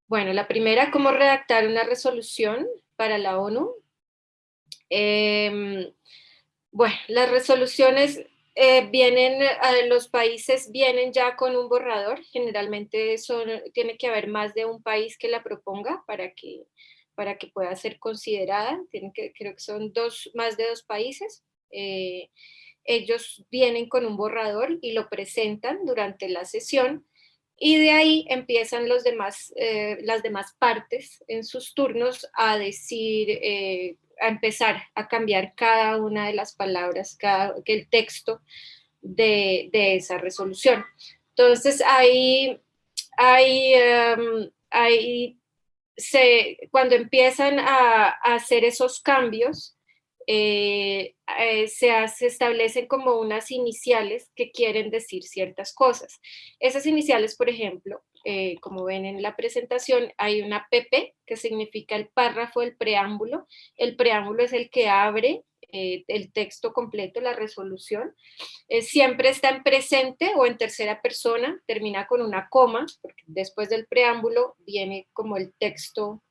Bueno, la primera, cómo redactar una resolución para la ONU. Em, bueno, las resoluciones los países vienen ya con un borrador. Generalmente tiene que haber más de un país que la proponga para que pueda ser considerada. Creo que son más de dos países. Ellos vienen con un borrador y lo presentan durante la sesión y de ahí empiezan las demás partes en sus turnos a decir, a empezar a cambiar cada una de las palabras, el texto de esa resolución. Entonces ahí cuando empiezan a hacer esos cambios, se establecen como unas iniciales que quieren decir ciertas cosas. Esas iniciales, por ejemplo, como ven en la presentación, hay una PP, que significa el párrafo del preámbulo. El preámbulo es el que abre el texto completo, la resolución. Siempre está en presente o en tercera persona, termina con una coma, porque después del preámbulo viene como el texto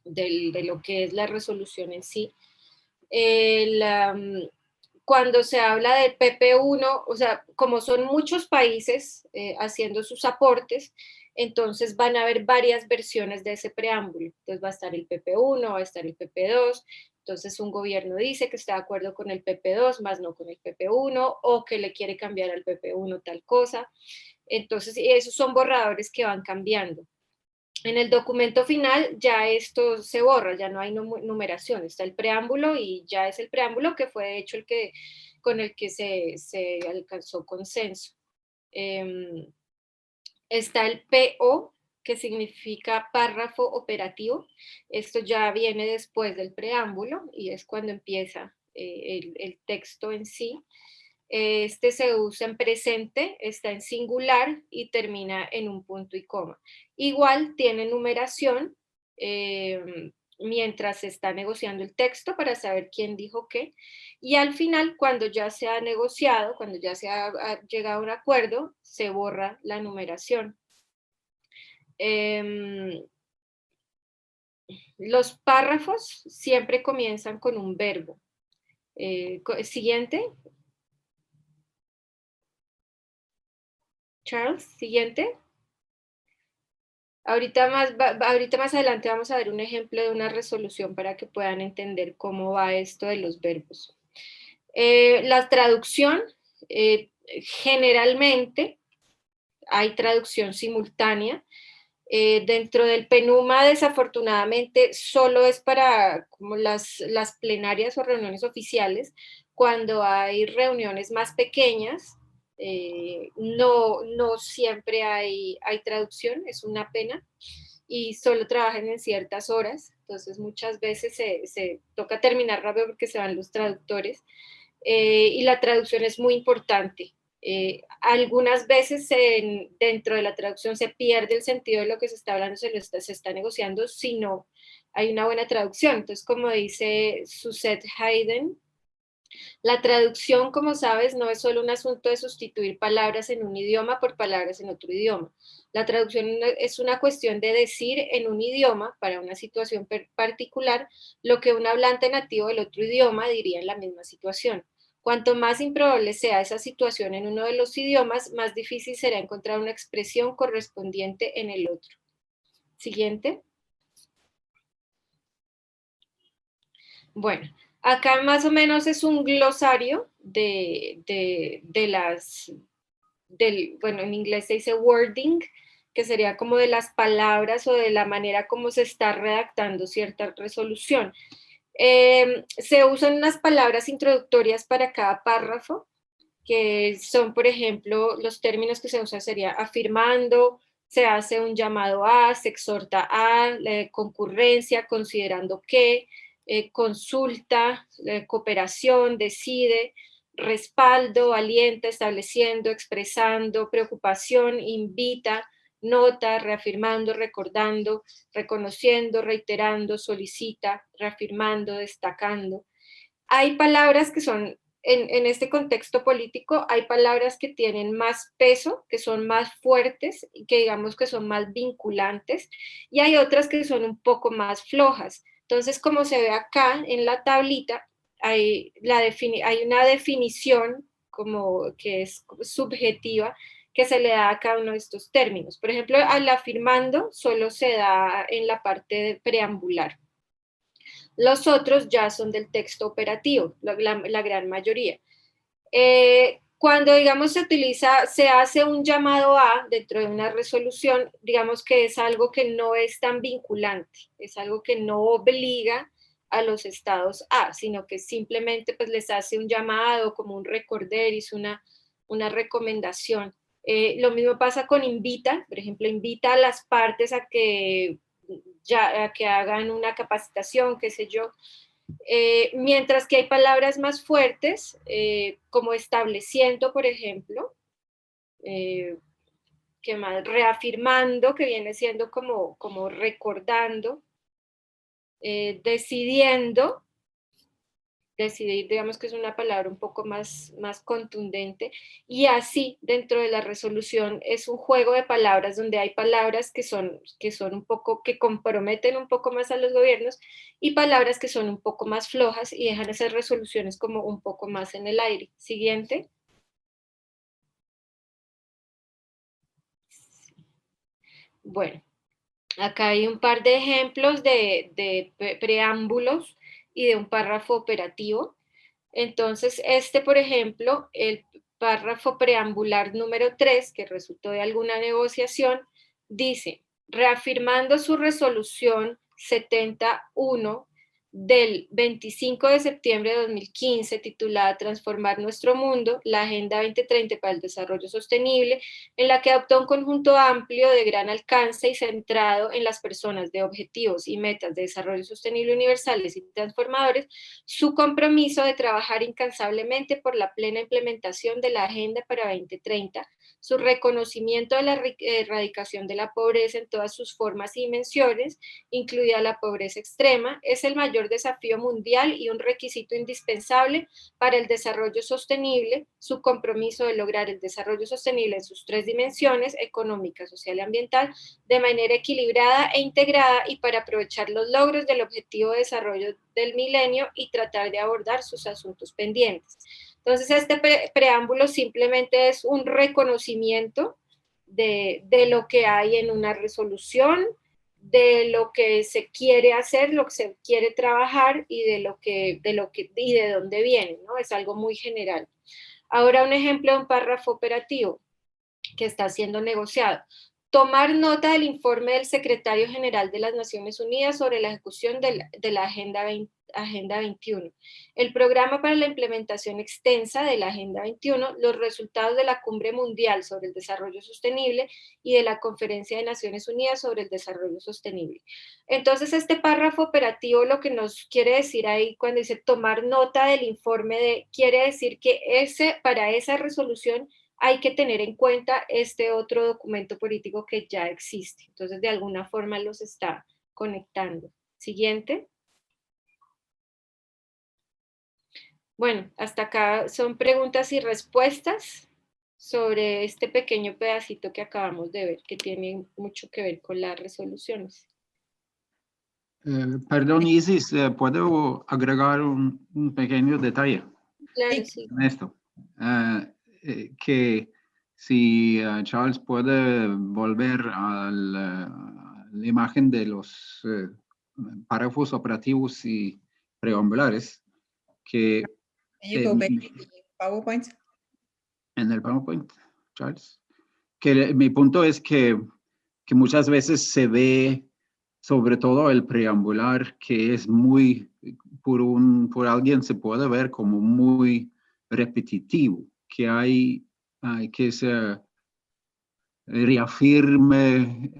de lo que es la resolución en sí. Cuando se habla del PP1, o sea, como son muchos países haciendo sus aportes, entonces van a haber varias versiones de ese preámbulo. Entonces va a estar el PP1, va a estar el PP2. Entonces un gobierno dice que está de acuerdo con el PP2, más no con el PP1, o que le quiere cambiar al PP1 tal cosa. Entonces esos son borradores que van cambiando. En el documento final ya esto se borra, ya no hay numeración, está el preámbulo y ya es el preámbulo que fue de hecho con el que se alcanzó consenso. Está el PO, que significa párrafo operativo. Esto ya viene después del preámbulo y es cuando empieza el texto en sí. Este se usa en presente, está en singular y termina en un punto y coma. Igual tiene numeración mientras se está negociando el texto para saber quién dijo qué. Y al final, cuando ya se ha negociado, cuando ya se ha llegado a un acuerdo, se borra la numeración. Los párrafos siempre comienzan con un verbo. Siguiente. Charles, siguiente. Ahorita más adelante vamos a ver un ejemplo de una resolución para que puedan entender cómo va esto de los verbos. La traducción, generalmente hay traducción simultánea. Dentro del PENUMA, desafortunadamente, solo es para como las plenarias o reuniones oficiales. Cuando hay reuniones más pequeñas, no siempre hay traducción, es una pena, y solo trabajan en ciertas horas, entonces muchas veces se toca terminar rápido porque se van los traductores, y la traducción es muy importante. Algunas veces dentro de la traducción se pierde el sentido de lo que se está hablando, se está negociando, si no hay una buena traducción. Entonces, como dice Suzette Haydn, la traducción, como sabes, no es solo un asunto de sustituir palabras en un idioma por palabras en otro idioma. La traducción es una cuestión de decir en un idioma, para una situación particular, lo que un hablante nativo del otro idioma diría en la misma situación. Cuanto más improbable sea esa situación en uno de los idiomas, más difícil será encontrar una expresión correspondiente en el otro. Siguiente. Bueno, acá más o menos es un glosario bueno, en inglés se dice wording, que sería como de las palabras o de la manera como se está redactando cierta resolución. Se usan unas palabras introductorias para cada párrafo, que son, por ejemplo, los términos que se usan sería afirmando, se hace un llamado a, se exhorta a, concurrencia, considerando que, consulta, cooperación, decide, respaldo, alienta, estableciendo, expresando, preocupación, invita, nota, reafirmando, recordando, reconociendo, reiterando, solicita, reafirmando, destacando. Hay palabras que son en este contexto político hay palabras que tienen más peso, que son más fuertes, y que digamos que son más vinculantes, y hay otras que son un poco más flojas. Entonces, como se ve acá en la tablita, hay una definición como que es subjetiva que se le da a cada uno de estos términos. Por ejemplo, al afirmando solo se da en la parte preambular. Los otros ya son del texto operativo, la gran mayoría. Cuando, digamos, se hace un llamado a dentro de una resolución, digamos que es algo que no es tan vinculante, es algo que no obliga a los estados a, sino que simplemente pues les hace un llamado, como un recorderis, una recomendación. Lo mismo pasa con invita, por ejemplo, invita a las partes a que hagan una capacitación, qué sé yo, mientras que hay palabras más fuertes, como estableciendo, por ejemplo, eh, que más, reafirmando, que viene siendo como recordando, decidiendo, decidir, digamos que es una palabra un poco más contundente, y así dentro de la resolución es un juego de palabras donde hay palabras que son un poco, que comprometen un poco más a los gobiernos, y palabras que son un poco más flojas y dejan esas resoluciones como un poco más en el aire. Siguiente. Bueno, acá hay un par de ejemplos de preámbulos y de un párrafo operativo. Entonces, por ejemplo, el párrafo preambular número 3, que resultó de alguna negociación, dice, reafirmando su resolución 71 del 25 de septiembre de 2015, titulada Transformar nuestro mundo, la Agenda 2030 para el Desarrollo Sostenible, en la que adoptó un conjunto amplio de gran alcance y centrado en las personas de objetivos y metas de desarrollo sostenible universales y transformadores, su compromiso de trabajar incansablemente por la plena implementación de la Agenda para 2030, su reconocimiento de la erradicación de la pobreza en todas sus formas y dimensiones, incluida la pobreza extrema, es el mayor desafío mundial y un requisito indispensable para el desarrollo sostenible, su compromiso de lograr el desarrollo sostenible en sus tres dimensiones, económica, social y ambiental, de manera equilibrada e integrada y para aprovechar los logros del objetivo de desarrollo del milenio y tratar de abordar sus asuntos pendientes. Entonces, preámbulo simplemente es un reconocimiento de lo que hay en una resolución, de lo que se quiere hacer, lo que se quiere trabajar y y de dónde viene, ¿no? Es algo muy general. Ahora un ejemplo de un párrafo operativo que está siendo negociado. Tomar nota del informe del secretario general de las Naciones Unidas sobre la ejecución de la Agenda 21, el programa para la implementación extensa de la Agenda 21, los resultados de la Cumbre Mundial sobre el Desarrollo Sostenible y de la Conferencia de Naciones Unidas sobre el Desarrollo Sostenible. Entonces, este párrafo operativo lo que nos quiere decir ahí cuando dice tomar nota del informe quiere decir que para esa resolución hay que tener en cuenta este otro documento político que ya existe. Entonces, de alguna forma los está conectando. Siguiente. Bueno, hasta acá son preguntas y respuestas sobre este pequeño pedacito que acabamos de ver, que tiene mucho que ver con las resoluciones. Perdón, Isis, ¿puedo agregar un pequeño detalle? Claro, sí. En esto. Que si Charles puede volver a la imagen de los párrafos operativos y preambulares, que PowerPoint. En el PowerPoint, Charles. Que mi punto es que muchas veces se ve, sobre todo el preambular, que es muy, por alguien se puede ver como muy repetitivo, que hay que se reafirme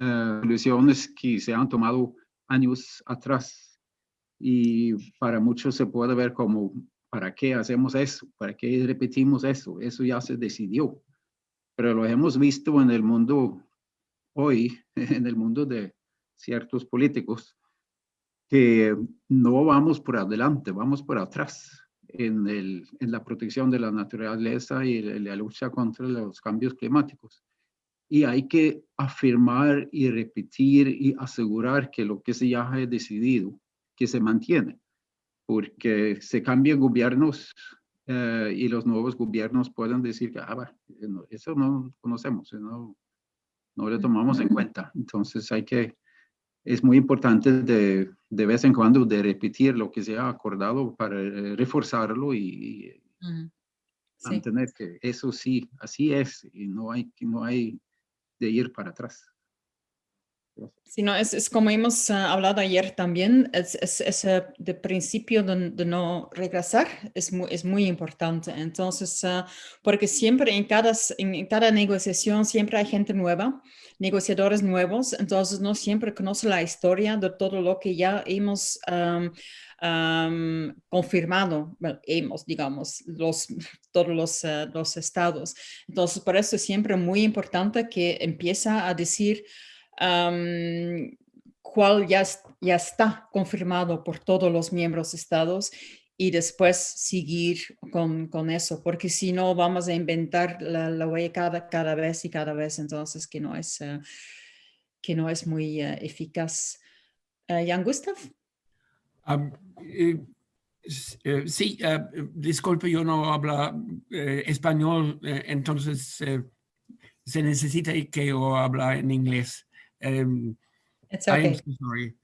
soluciones que se han tomado años atrás. Y para muchos se puede ver como, ¿para qué hacemos eso? ¿Para qué repetimos eso? Eso ya se decidió. Pero lo hemos visto en el mundo hoy, en el mundo de ciertos políticos, que no vamos por adelante, vamos por atrás. en la protección de la naturaleza y la lucha contra los cambios climáticos. Y hay que afirmar y repetir y asegurar que lo que se ya ha decidido, que se mantiene, porque se cambian gobiernos y los nuevos gobiernos pueden decir que eso no conocemos, no lo tomamos en cuenta. Entonces es muy importante de vez en cuando de repetir lo que se ha acordado para reforzarlo y Sí. mantener que eso sí, así es y no hay de ir para atrás. Sí, no, es como hemos hablado ayer también, es de principio de no regresar es muy importante. Entonces, porque siempre en cada negociación siempre hay gente nueva, negociadores nuevos, entonces no siempre conoce la historia de todo lo que ya hemos confirmado, bueno, digamos, todos los estados. Entonces, por eso es siempre muy importante que empieza a decir cuál ya está confirmado por todos los miembros estados y después seguir con eso, porque si no vamos a inventar la huella cada vez y cada vez, entonces que no es muy eficaz. Jan Gustav? Sí, disculpe, yo no hablo español, entonces se necesita que yo hable en inglés. It's I am okay. so sorry.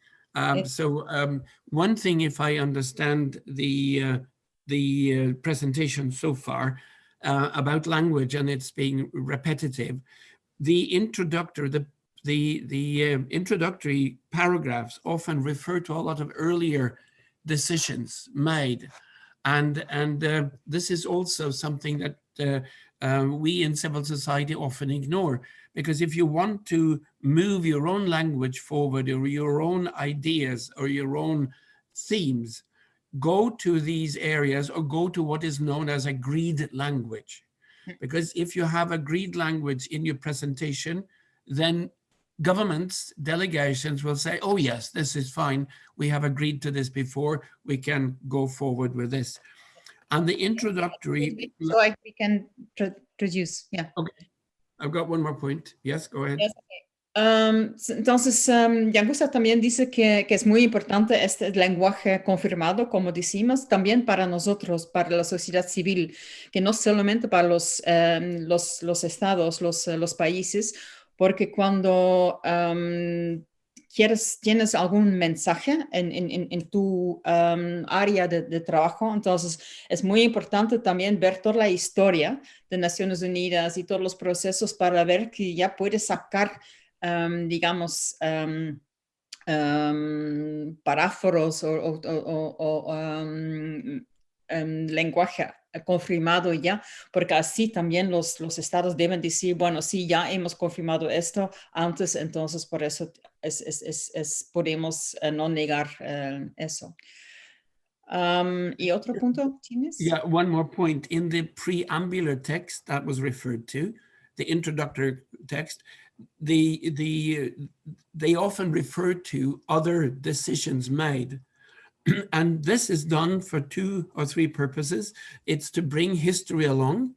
One thing, if I understand the presentation so far about language and it's being repetitive, the introductory paragraphs often refer to a lot of earlier decisions made, and this is also something that we in civil society often ignore, because if you want to move your own language forward or your own ideas or your own themes, go to these areas or go to what is known as agreed language. Because if you have agreed language in your presentation, then governments, delegations will say, oh yes, this is fine. We have agreed to this before. We can go forward with this. And the introductory... So we can produce, yeah. Okay, I've got one more point. Yes, go ahead. Yes, okay. Entonces, Jan Gustav también dice que es muy importante este lenguaje confirmado, como decimos, también para nosotros, para la sociedad civil, que no solamente para los estados, los países, porque cuando tienes algún mensaje en tu área de trabajo, entonces es muy importante también ver toda la historia de Naciones Unidas y todos los procesos para ver que ya puedes sacar digamos, paráforos o lenguaje confirmado ya, porque así también los estados deben decir, bueno, sí, ya hemos confirmado esto antes, entonces por eso podemos no negar eso. ¿Y otro punto tienes? Yeah, one more point. In the preambular text that was referred to, the introductory text, they often refer to other decisions made. And this is done for 2 or 3 purposes. It's to bring history along,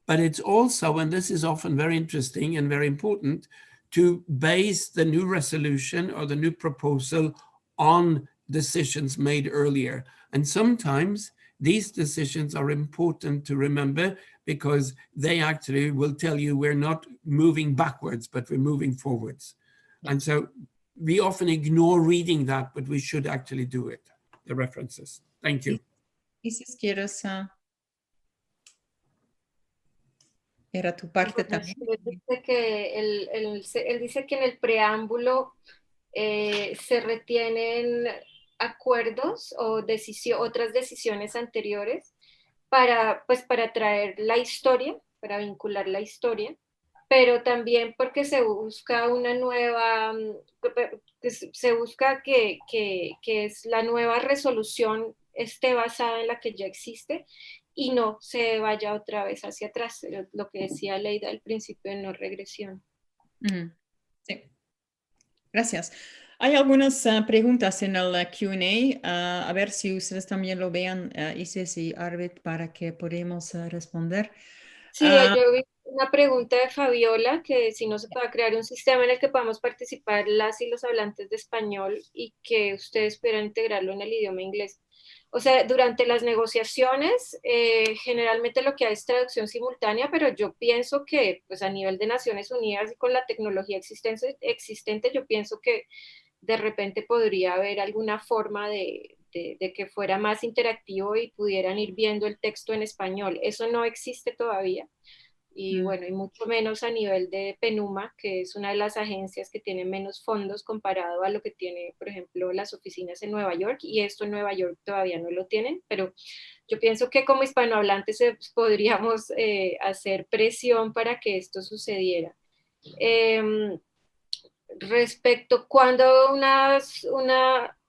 but it's also, and this is often very interesting and very important, to base the new resolution or the new proposal on decisions made earlier. And sometimes these decisions are important to remember because they actually will tell you we're not moving backwards, but we're moving forwards. Yeah. And so we often ignore reading that, but we should actually do it, the references. Thank you. Dices, quieres, era tu parte también. Dice que él dice que en el preámbulo se retienen acuerdos o otras decisiones anteriores para traer la historia, para vincular la historia, pero también porque se busca una nueva, se busca que es la nueva resolución esté basada en la que ya existe y no se vaya otra vez hacia atrás, lo que decía Leida al principio de no regresión. Sí, gracias. Hay algunas preguntas en el Q&A, a ver si ustedes también lo vean, Isis y Arvid, para que podamos responder. Sí, yo vi una pregunta de Fabiola, que si no se puede crear un sistema en el que podamos participar las y los hablantes de español y que ustedes pudieran integrarlo en el idioma inglés. O sea, durante las negociaciones, generalmente lo que hay es traducción simultánea, pero yo pienso que pues, a nivel de Naciones Unidas y con la tecnología existente, yo pienso que de repente podría haber alguna forma de que fuera más interactivo y pudieran ir viendo el texto en español. Eso no existe todavía. Y bueno, y mucho menos a nivel de PENUMA, que es una de las agencias que tiene menos fondos comparado a lo que tiene, por ejemplo, las oficinas en Nueva York, y esto en Nueva York todavía no lo tienen, pero yo pienso que como hispanohablantes podríamos hacer presión para que esto sucediera. Respecto cuando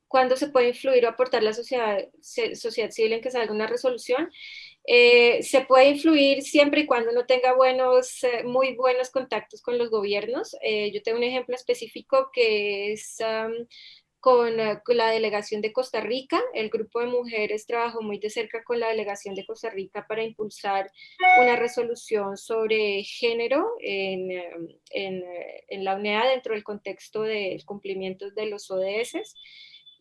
cuando se puede influir o aportar la sociedad civil en que salga una resolución, se puede influir siempre y cuando uno tenga muy buenos contactos con los gobiernos. Yo tengo un ejemplo específico que es con la delegación de Costa Rica. El grupo de mujeres trabajó muy de cerca con la delegación de Costa Rica para impulsar una resolución sobre género en la UNEA dentro del contexto del cumplimiento de los ODS.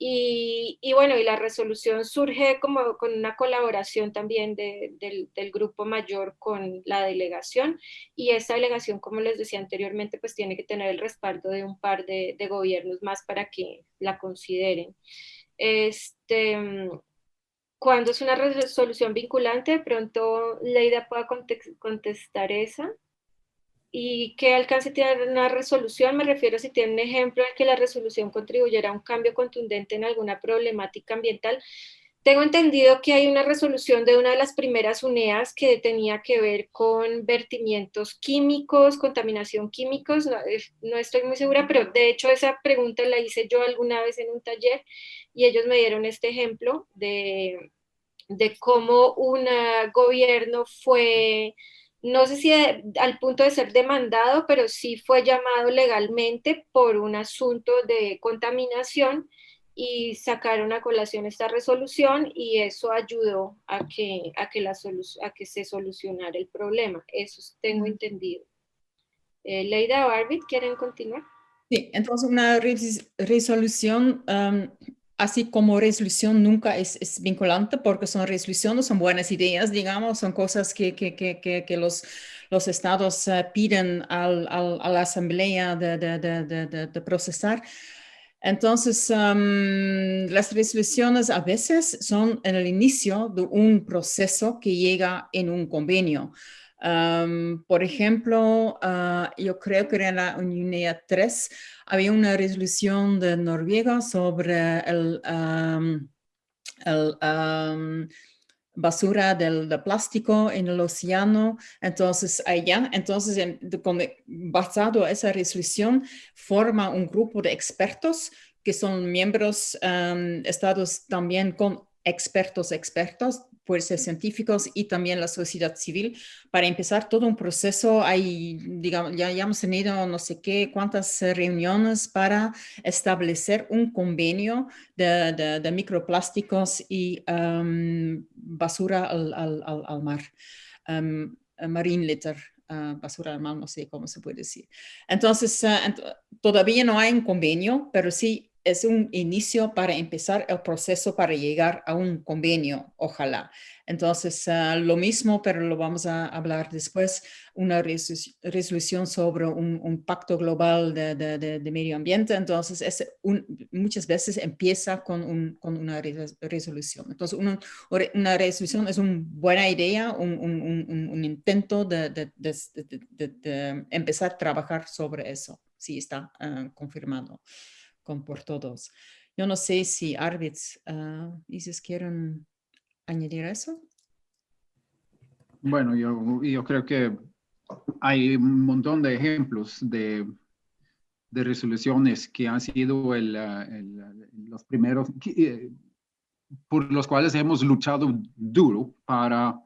Y bueno, y la resolución surge como con una colaboración también del grupo mayor con la delegación, y esa delegación, como les decía anteriormente, pues tiene que tener el respaldo de un par de gobiernos más para que la consideren. Cuando es una resolución vinculante, de pronto Leida pueda contestar esa. ¿Y qué alcance tiene una resolución? Me refiero si tiene un ejemplo en que la resolución contribuyera a un cambio contundente en alguna problemática ambiental. Tengo entendido que hay una resolución de una de las primeras UNEAs que tenía que ver con vertimientos químicos, contaminación químicos, no estoy muy segura, pero de hecho esa pregunta la hice yo alguna vez en un taller y ellos me dieron este ejemplo de cómo un gobierno fue, no sé si al punto de ser demandado, pero sí fue llamado legalmente por un asunto de contaminación y sacaron a colación esta resolución y eso ayudó a que se solucionara el problema. Eso tengo entendido. Leida o Arvid, ¿quieren continuar? Sí, entonces una resolución, así como resolución nunca es vinculante porque son resoluciones, son buenas ideas, digamos, son cosas que los estados piden a la asamblea de procesar. Entonces, las resoluciones a veces son en el inicio de un proceso que llega en un convenio. Por ejemplo, yo creo que en la UNEA 3 había una resolución de Noruega sobre el basura de plástico en el océano. Entonces, basado en esa resolución, forma un grupo de expertos que son miembros estados también con expertos, pueden ser científicos y también la sociedad civil, para empezar todo un proceso. Digamos, ya hemos tenido no sé qué, cuántas reuniones para establecer un convenio de microplásticos y basura al mar, marine litter. Basura al mar, no sé cómo se puede decir. Entonces, todavía no hay un convenio, pero sí es un inicio para empezar el proceso para llegar a un convenio, ojalá. Entonces, lo mismo, pero lo vamos a hablar después, una resolución sobre un pacto global de medio ambiente. Entonces, muchas veces empieza con una resolución. Entonces, una resolución es una buena idea, un intento de empezar a trabajar sobre eso, si está confirmado por todos. Yo no sé si Arvid y si quieren añadir eso. Bueno, yo creo que hay un montón de ejemplos de resoluciones que han sido los primeros por los cuales hemos luchado duro para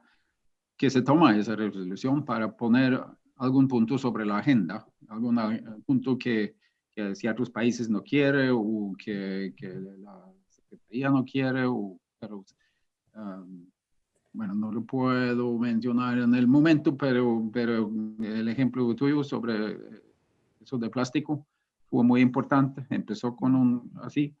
que se tome esa resolución, para poner algún punto sobre la agenda, algún punto que que ciertos países no quieren o que la Secretaría no quiere, pero bueno, no lo puedo mencionar en el momento, pero el ejemplo tuyo sobre eso de plástico fue muy importante. Empezó con así.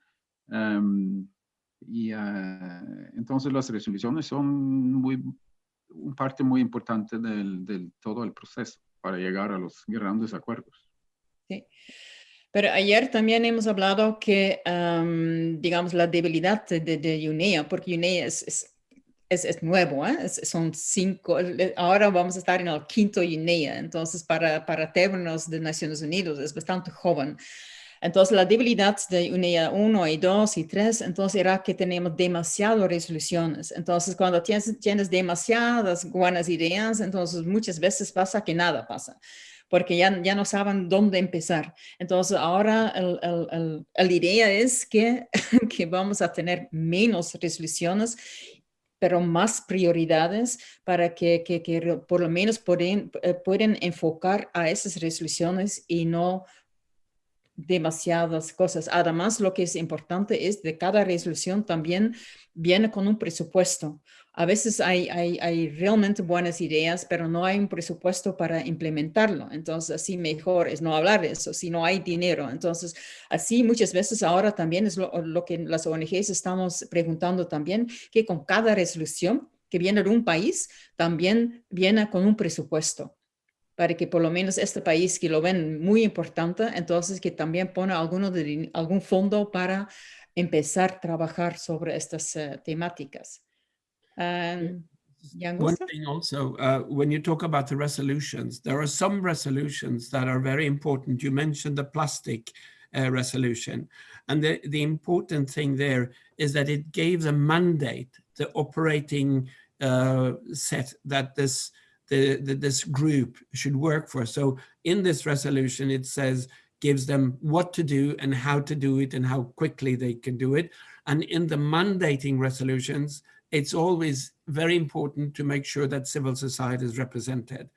Entonces las resoluciones son una parte muy importante del todo el proceso para llegar a los grandes acuerdos. Sí. Pero ayer también hemos hablado que, digamos, la debilidad de UNEA, porque UNEA es nuevo, son 5, ahora vamos a estar en el 5º UNEA, entonces para términos de Naciones Unidas es bastante joven. Entonces la debilidad de UNEA 1 y 2 y 3, entonces era que tenemos demasiadas resoluciones. Entonces cuando tienes demasiadas buenas ideas, entonces muchas veces pasa que nada pasa, porque ya no saben dónde empezar. Entonces ahora la idea es que, que vamos a tener menos resoluciones, pero más prioridades para que por lo menos pueden enfocar a esas resoluciones y no demasiadas cosas. Además, lo que es importante es de cada resolución también viene con un presupuesto. A veces hay realmente buenas ideas, pero no hay un presupuesto para implementarlo. Entonces, así mejor es no hablar de eso, si no hay dinero. Entonces, así muchas veces ahora también es lo que las ONGs estamos preguntando también, que con cada resolución que viene de un país, también viene con un presupuesto, para que por lo menos este país que lo ven muy importante, entonces que también pone algún fondo para empezar a trabajar sobre estas temáticas. One thing also, when you talk about the resolutions, there are some resolutions that are very important. You mentioned the plastic resolution. And the important thing there is that it gave a mandate, the operating set that this group should work for. So in this resolution, it says, gives them what to do and how to do it and how quickly they can do it. And in the mandating resolutions, it's always very important to make sure that civil society is represented.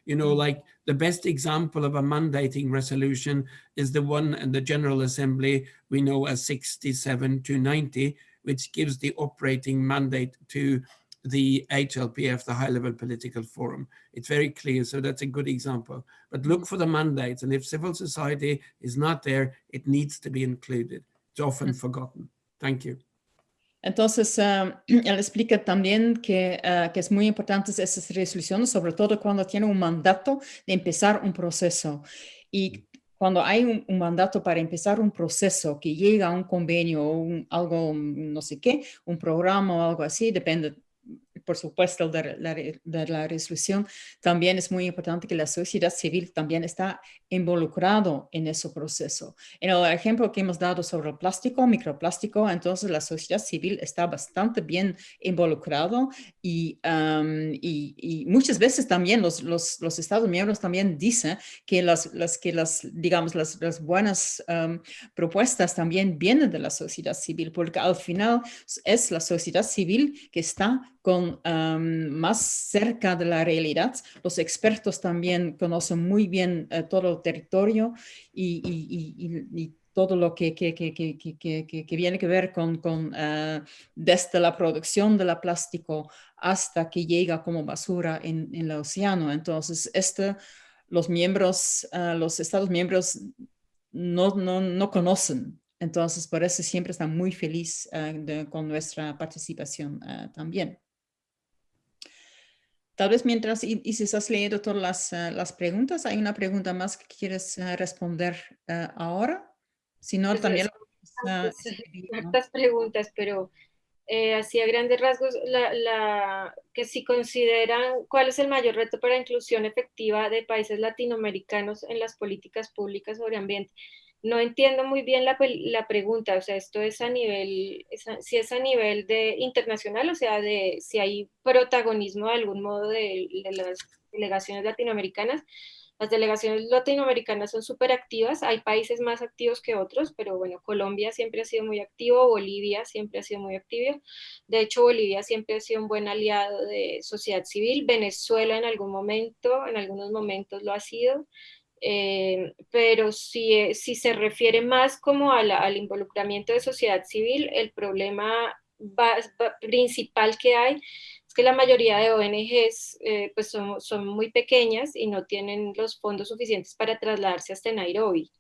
You know, like the best example of a mandating resolution is the one in the General Assembly we know as 67-90, which gives the operating mandate to the HLPF, the High Level Political Forum. It's very clear, so that's a good example. But look for the mandates, and if civil society is not there, it needs to be included. It's often forgotten. Thank you. Entonces, él explica también que es muy importante esas resoluciones, sobre todo cuando tiene un mandato de empezar un proceso. Y cuando hay un mandato para empezar un proceso que llega a un convenio o algo, no sé qué, un programa o algo así, depende, por supuesto, de la resolución, también es muy importante que la sociedad civil también está involucrado en ese proceso. En el ejemplo que hemos dado sobre el plástico, microplástico, entonces la sociedad civil está bastante bien involucrado y muchas veces también los Estados miembros también dicen que las buenas propuestas también vienen de la sociedad civil, porque al final es la sociedad civil que está más cerca de la realidad. Los expertos también conocen muy bien todo el territorio y todo lo que viene que ver con desde la producción del plástico hasta que llega como basura en el océano. Entonces, los Estados miembros no conocen. Entonces, por eso siempre están muy felices con nuestra participación también. Tal vez mientras Isis has leído todas las preguntas, ¿hay una pregunta más que quieres responder ahora? Si no, Pues también... hartas preguntas, pero así a grandes rasgos, que si consideran cuál es el mayor reto para la inclusión efectiva de países latinoamericanos en las políticas públicas sobre ambiente. No entiendo muy bien la pregunta, o sea, esto es si es a nivel de internacional, o sea, de si hay protagonismo de algún modo de las delegaciones latinoamericanas. Las delegaciones latinoamericanas son súper activas, hay países más activos que otros, pero bueno, Colombia siempre ha sido muy activo, Bolivia siempre ha sido muy activo, de hecho Bolivia siempre ha sido un buen aliado de sociedad civil, Venezuela en algunos momentos lo ha sido, Pero si se refiere más como al involucramiento de sociedad civil, el problema principal que hay es que la mayoría de ONGs pues son muy pequeñas y no tienen los fondos suficientes para trasladarse hasta Nairobi.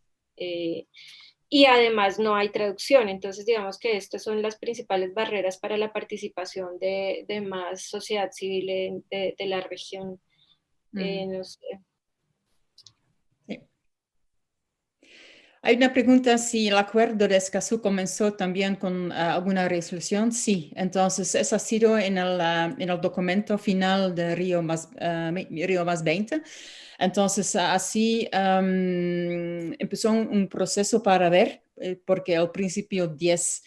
Y además no hay traducción, entonces digamos que estas son las principales barreras para la participación de más sociedad civil de la región. No sé. Sí. Hay una pregunta si el acuerdo de Escazú comenzó también con alguna resolución. Sí, entonces eso ha sido en el documento final de Río más 20. Entonces así empezó un proceso para ver, porque el principio 10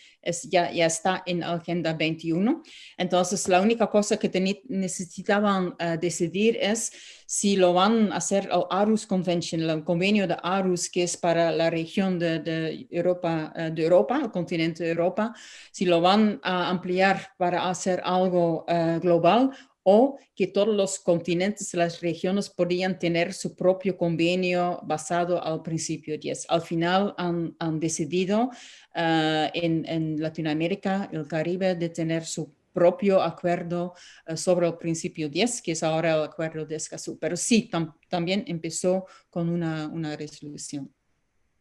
ya está en Agenda 21. Entonces la única cosa que necesitaban decidir es si lo van a hacer el Aarhus Convention, el convenio de Aarhus, que es para la región de Europa, el continente de Europa, si lo van a ampliar para hacer algo global, o que todos los continentes y las regiones podían tener su propio convenio basado al principio 10. Al final han decidido en Latinoamérica, el Caribe, de tener su propio acuerdo sobre el principio 10, que es ahora el acuerdo de Escazú. Pero sí, también empezó con una resolución.